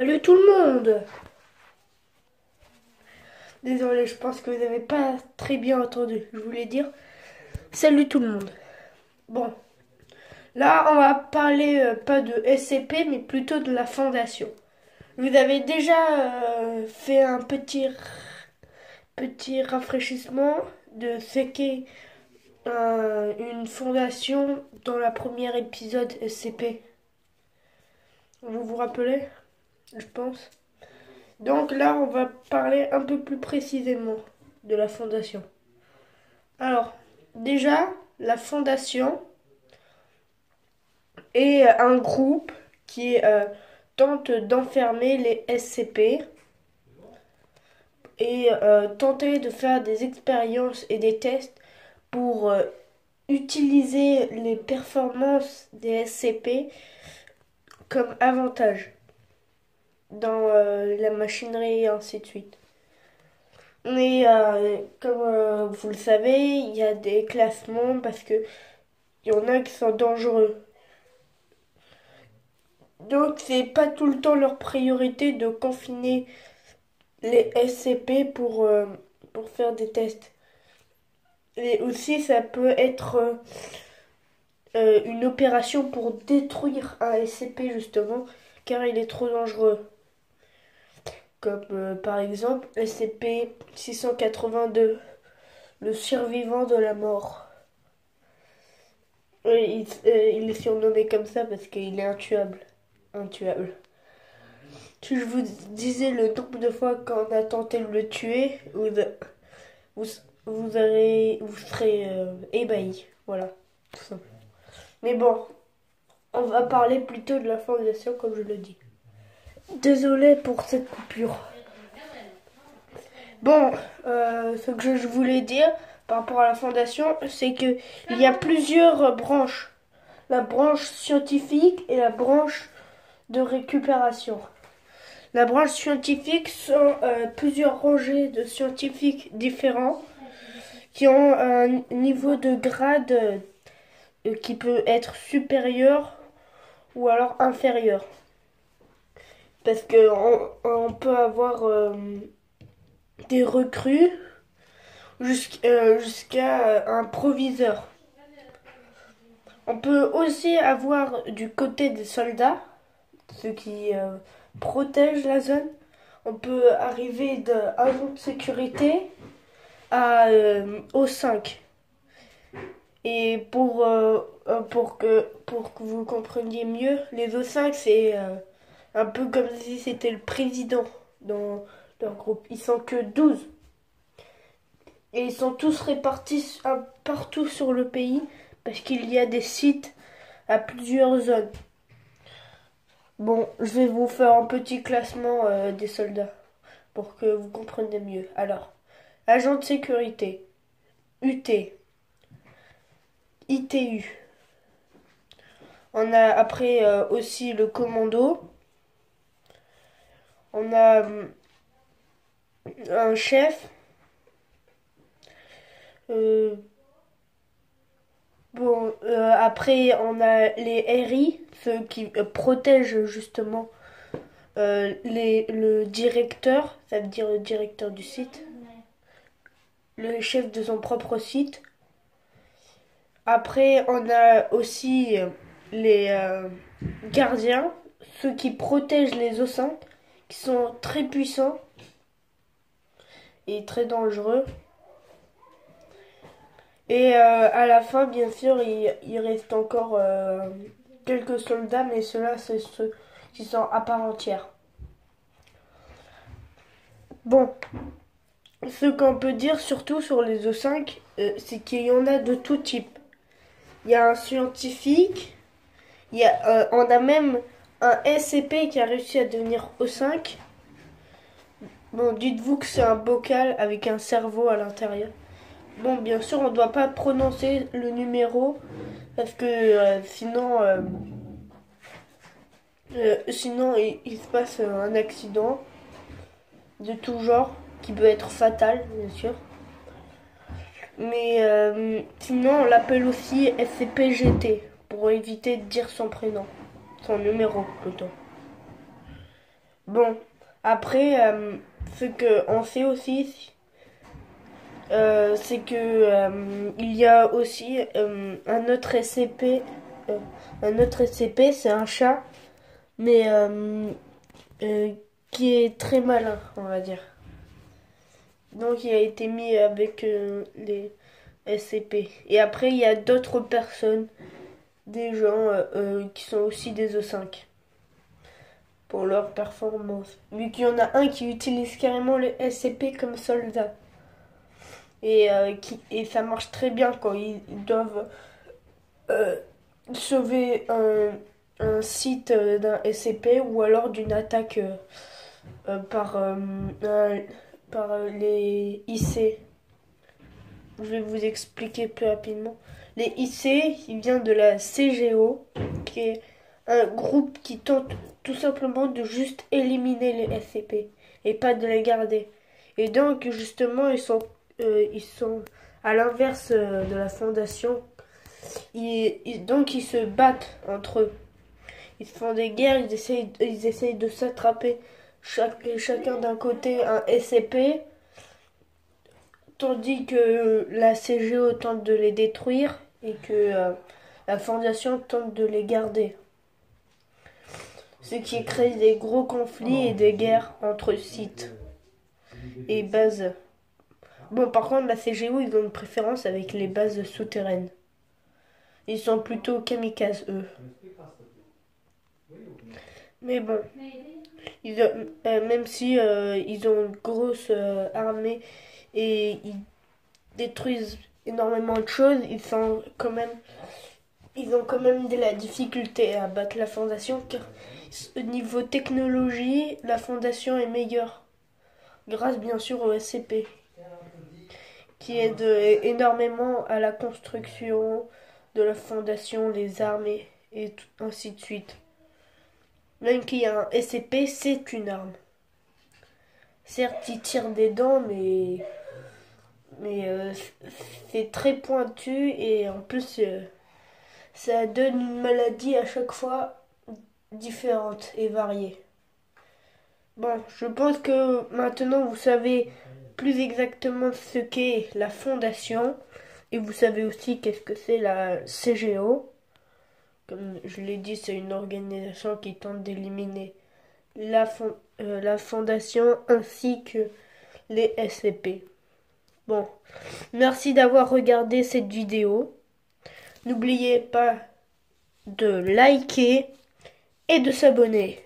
Salut tout le monde! Désolé, je pense que vous n'avez pas très bien entendu. Je voulais dire salut tout le monde. Bon, là on va parler pas de SCP mais plutôt de la fondation. Vous avez déjà fait un petit rafraîchissement de ce qu'est une fondation dans la première épisode SCP. Vous vous rappelez? Je pense. Donc là on va parler un peu plus précisément de la fondation. Alors, déjà, la fondation est un groupe qui tente d'enfermer les SCP et tenter de faire des expériences et des tests pour utiliser les performances des SCP comme avantage dans la machinerie et ainsi de suite. Mais comme vous le savez, il y a des classements parce que il y en a qui sont dangereux. Donc c'est pas tout le temps leur priorité de confiner les SCP pour faire des tests. Et aussi ça peut être une opération pour détruire un SCP justement car il est trop dangereux. Comme par exemple SCP 682, le survivant de la mort. Il est surnommé comme ça parce qu'il est intuable. Intuable. Si je vous disais le nombre de fois qu'on a tenté de le tuer, vous, vous serez ébahi. Voilà, tout simplement. Mais bon, on va parler plutôt de la fondation comme je le dis. Désolé pour cette coupure. Bon, ce que je voulais dire par rapport à la fondation, c'est que il y a plusieurs branches. La branche scientifique et la branche de récupération. La branche scientifique sont plusieurs rangées de scientifiques différents qui ont un niveau de grade qui peut être supérieur ou alors inférieur. Parce que on peut avoir des recrues jusqu'à un proviseur. On peut aussi avoir du côté des soldats, ceux qui protègent la zone. On peut arriver d'un agent de sécurité à O5. Et pour que vous compreniez mieux, les O5 c'est un peu comme si c'était le président dans leur groupe. Ils sont que 12. Et ils sont tous répartis partout sur le pays parce qu'il y a des sites à plusieurs zones. Bon, je vais vous faire un petit classement des soldats pour que vous compreniez mieux. Alors, agent de sécurité, UT, ITU. On a après aussi le commando. On a un chef. Euh, bon, après on a les RI, ceux qui protègent justement le directeur, ça veut dire le directeur du site, le chef de son propre site. Après, on a aussi les gardiens, ceux qui protègent les O5, qui sont très puissants et très dangereux. Et à la fin, bien sûr, il reste encore quelques soldats, mais ceux-là, c'est ceux qui sont à part entière. Bon, ce qu'on peut dire surtout sur les O5, c'est qu'il y en a de tout type. Il y a un scientifique, on a même un SCP qui a réussi à devenir O5. Bon, dites-vous que c'est un bocal avec un cerveau à l'intérieur. Bon, bien sûr, on ne doit pas prononcer le numéro parce que sinon il se passe un accident de tout genre qui peut être fatal, bien sûr. Mais sinon, on l'appelle aussi SCP-GT pour éviter de dire son prénom, son numéro plutôt. Bon, après, ce que on sait aussi, c'est que il y a aussi un autre SCP. Un autre SCP, c'est un chat, mais euh, qui est très malin, on va dire. Donc il a été mis avec les SCP. Et après, il y a d'autres personnes, des gens qui sont aussi des O5 pour leur performance. Vu qu'il y en a un qui utilise carrément les SCP comme soldat. Et ça marche très bien quand ils doivent euh, sauver un site d'un SCP ou alors d'une attaque par les IC. Je vais vous expliquer plus rapidement. Les IC, il vient de la CGO, qui est un groupe qui tente tout simplement de juste éliminer les SCP et pas de les garder. Et donc justement ils sont à l'inverse de la fondation. Donc ils se battent entre eux. Ils se font des guerres, ils essayent de s'attraper chacun d'un côté un SCP, tandis que la CGO tente de les détruire et que la fondation tente de les garder. Ce qui crée des gros conflits et des guerres entre sites et bases. Bon, par contre, la CGO, ils ont une préférence avec les bases souterraines. Ils sont plutôt kamikazes, eux. Mais bon, même si ils ont une grosse armée et ils détruisent énormément de choses, ils ont quand même de la difficulté à battre la fondation car au niveau technologie, la fondation est meilleure. Grâce bien sûr au SCP qui aide énormément à la construction de la fondation, les armées et ainsi de suite. Même qu'il y a un SCP, c'est une arme. Certes, il tire des dents, mais c'est très pointu et en plus, ça donne une maladie à chaque fois différente et variée. Bon, je pense que maintenant vous savez plus exactement ce qu'est la fondation et vous savez aussi qu'est-ce que c'est la CGO. Comme je l'ai dit, c'est une organisation qui tente d'éliminer la fondation ainsi que les SCP. Bon, merci d'avoir regardé cette vidéo. N'oubliez pas de liker et de s'abonner.